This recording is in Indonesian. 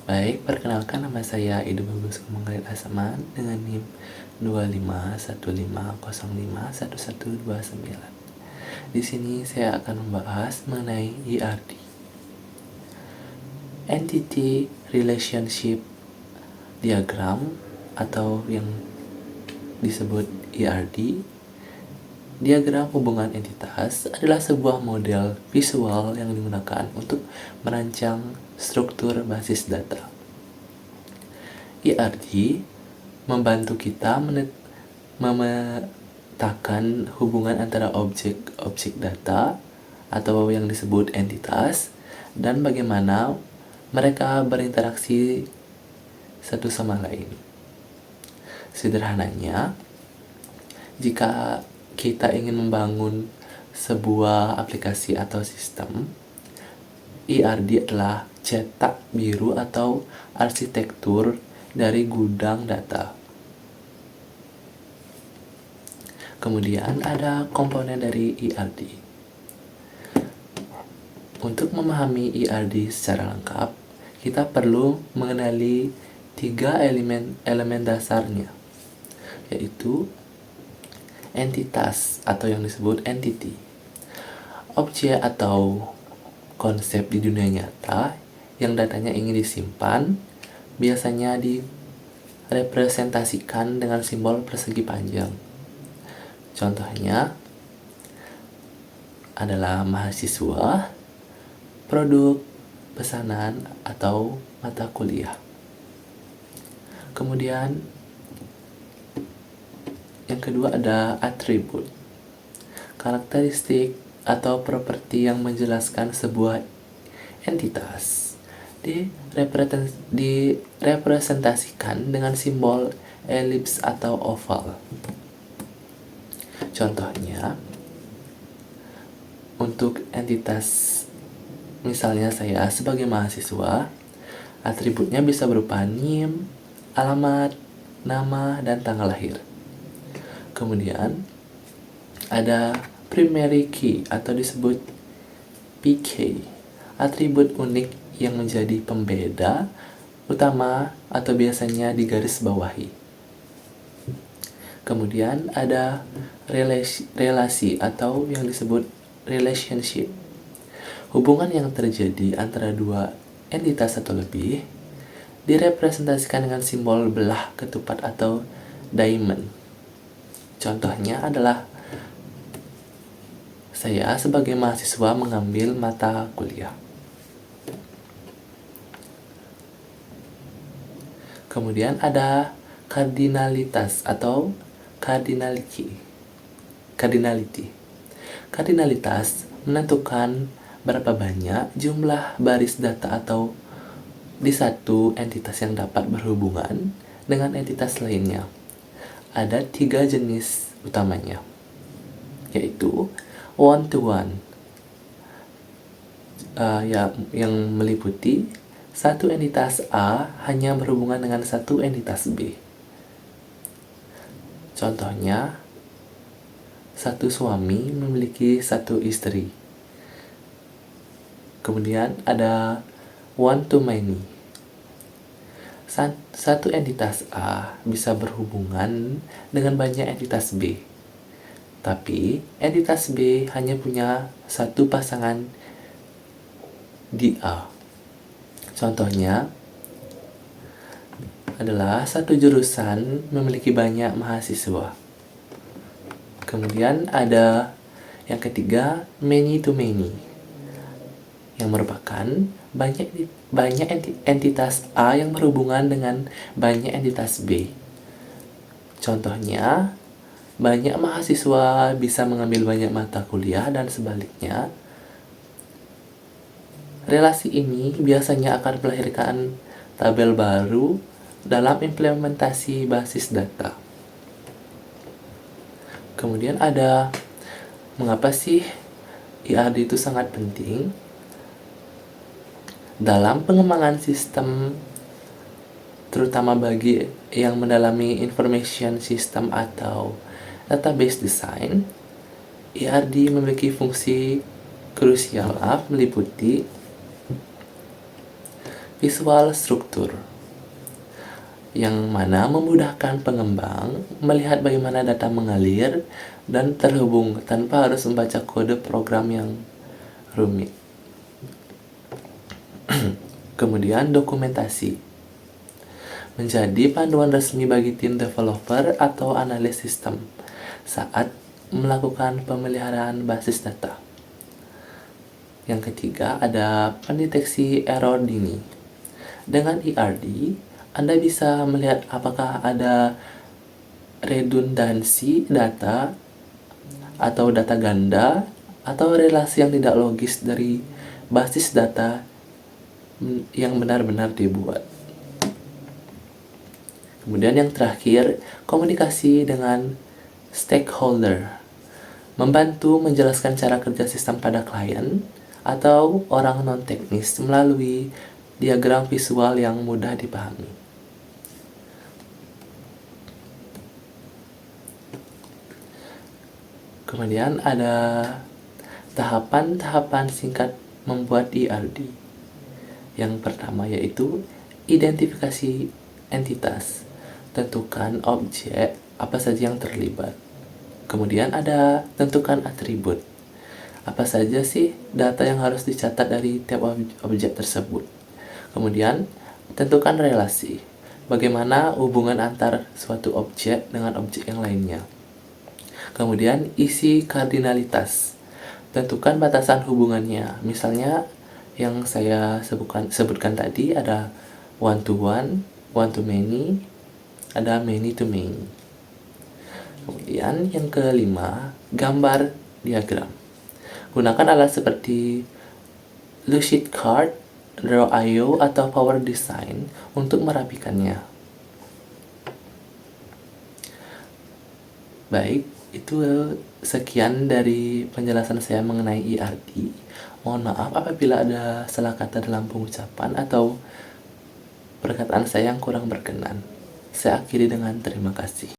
Baik, perkenalkan nama saya Idu Bagus Kumanggalit Asaman dengan NIM 2515051129. Di sini saya akan membahas mengenai ERD. Entity Relationship Diagram atau yang disebut ERD. Diagram hubungan entitas adalah sebuah model visual yang digunakan untuk merancang struktur basis data. ERD membantu kita memetakan hubungan antara objek data atau yang disebut entitas dan bagaimana mereka berinteraksi satu sama lain. Sederhananya, jika kita ingin membangun sebuah aplikasi atau sistem, ERD adalah cetak biru atau arsitektur dari gudang data. Kemudian ada komponen dari ERD. Untuk memahami ERD secara lengkap, kita perlu mengenali 3 elemen dasarnya, yaitu entitas atau yang disebut entity, objek atau konsep di dunia nyata yang datanya ingin disimpan, biasanya direpresentasikan dengan simbol persegi panjang. Contohnya adalah mahasiswa, produk, pesanan, atau mata kuliah. Kemudian yang kedua ada atribut, karakteristik atau properti yang menjelaskan sebuah entitas. Direpresentasikan dengan simbol elips atau oval. Contohnya, untuk entitas, misalnya saya sebagai mahasiswa, atributnya bisa berupa NIM, alamat, nama, dan tanggal lahir. Kemudian ada primary key atau disebut PK, atribut unik yang menjadi pembeda utama atau biasanya digaris bawahi. Kemudian ada relasi atau yang disebut relationship, hubungan yang terjadi antara dua entitas atau lebih, direpresentasikan dengan simbol belah ketupat atau diamond. Contohnya adalah saya sebagai mahasiswa mengambil mata kuliah. Kemudian ada kardinalitas atau cardinality. Kardinalitas menentukan berapa banyak jumlah baris data atau di satu entitas yang dapat berhubungan dengan entitas lainnya. Ada 3 jenis utamanya, yaitu one-to-one, yang meliputi satu entitas A hanya berhubungan dengan satu entitas B. Contohnya, satu suami memiliki satu istri. Kemudian ada one-to-many. Satu entitas A bisa berhubungan dengan banyak entitas B, tapi entitas B hanya punya satu pasangan di A. Contohnya adalah satu jurusan memiliki banyak mahasiswa. Kemudian ada yang ketiga, many to many, yang merupakan banyak entitas A yang berhubungan dengan banyak entitas B. Contohnya, banyak mahasiswa bisa mengambil banyak mata kuliah dan sebaliknya. Relasi ini biasanya akan melahirkan tabel baru dalam implementasi basis data. Kemudian ada mengapa sih ERD itu sangat penting dalam pengembangan sistem, terutama bagi yang mendalami information system atau database design. ERD memiliki fungsi krusial meliputi visual struktur, yang mana memudahkan pengembang melihat bagaimana data mengalir dan terhubung tanpa harus membaca kode program yang rumit. Kemudian dokumentasi menjadi panduan resmi bagi tim developer atau analis sistem saat melakukan pemeliharaan basis data. Yang ketiga ada pendeteksi error dini. Dengan ERD, Anda bisa melihat apakah ada redundansi data atau data ganda atau relasi yang tidak logis dari basis data yang benar-benar dibuat. Kemudian yang terakhir, komunikasi dengan stakeholder. Membantu menjelaskan cara kerja sistem pada klien atau orang non-teknis melalui diagram visual yang mudah dipahami. Kemudian ada tahapan-tahapan singkat membuat ERD. Yang pertama yaitu identifikasi entitas. Tentukan objek apa saja yang terlibat. Kemudian ada tentukan atribut. Apa saja sih data yang harus dicatat dari tiap objek tersebut. Kemudian tentukan relasi. Bagaimana hubungan antar suatu objek dengan objek yang lainnya. Kemudian isi kardinalitas. Tentukan batasan hubungannya. Misalnya yang saya sebutkan tadi ada one to one to many, ada many to many. Kemudian yang kelima, gambar diagram. Gunakan alat seperti Lucidchart, Draw.io, atau Power Design untuk merapikannya. Baik, itu sekian dari penjelasan saya mengenai ERD. Mohon maaf apabila ada salah kata dalam pengucapan atau perkataan saya yang kurang berkenan. Saya akhiri dengan terima kasih.